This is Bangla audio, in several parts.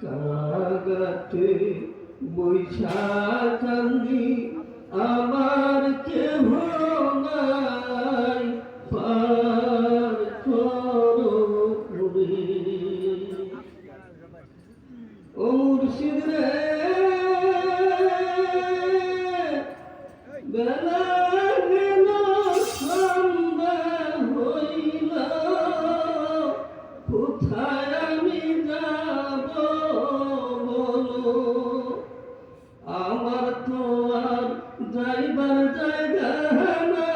কাগাতে বৈশাখ কান্দি আমার কেহ নাই পার করো পুরে ও মুর্শিদ রে বেলা গেল সন্ধ্যা হইল কোথায় আমি যাব বলো আমার তো আর যাইবার জায়গা নাই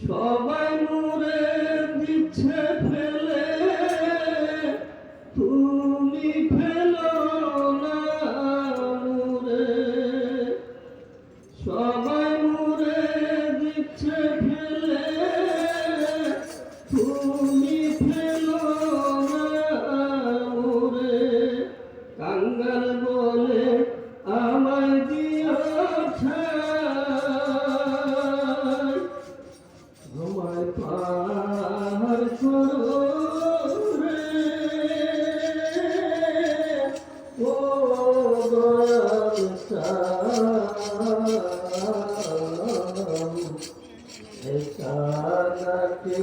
সবাই মুরে দিচ্ছে ফেলে তুমি ফেলো না মুরে সবাই মুরে দিচ্ছে ফেলে তুমি ফেলো না মুরে কাঙ্গাল বলে আমায় দিও ছাই আমায় পার করো রে ও দয়াল কাগাতে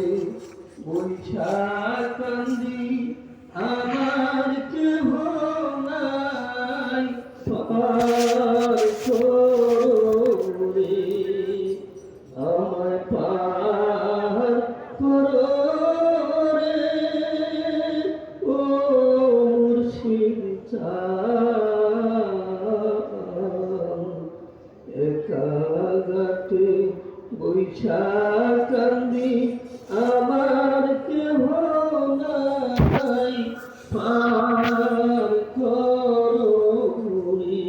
বৈশাখ কান্দি আমার কেহ নাই পার করো রে আমায় পার করো রে ও মুর্শিদ কাগাতে বৈশাখ কান্দি আমার কেহ নাই পার করো রে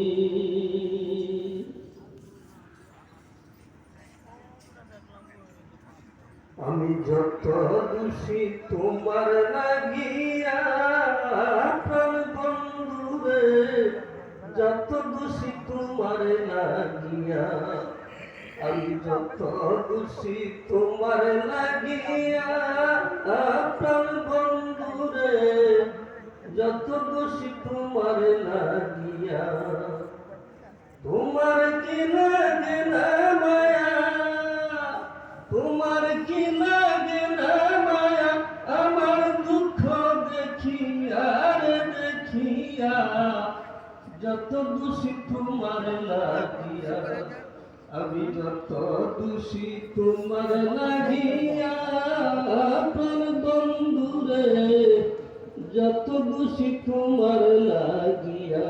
আমি যত দোষী তোমার লাগিয়া প্রাণ বন্ধুরে যত দোষী তোমার লাগিয়া আমি যত দোষী তোমার লাগিয়া প্রাণ বন্ধুরে যত দোষী তোমার লাগিয়া তোমার কি লাগে না মায়া তোমার কি লাগে না মায়া আমার দুঃখ দেখিয়া রে দেখিয়া যত দোষী তোমার লাগিয়া আমি যত দোষী তোমার লাগিয়া প্রাণ বন্ধুরে যত দোষী তোমার লাগিয়া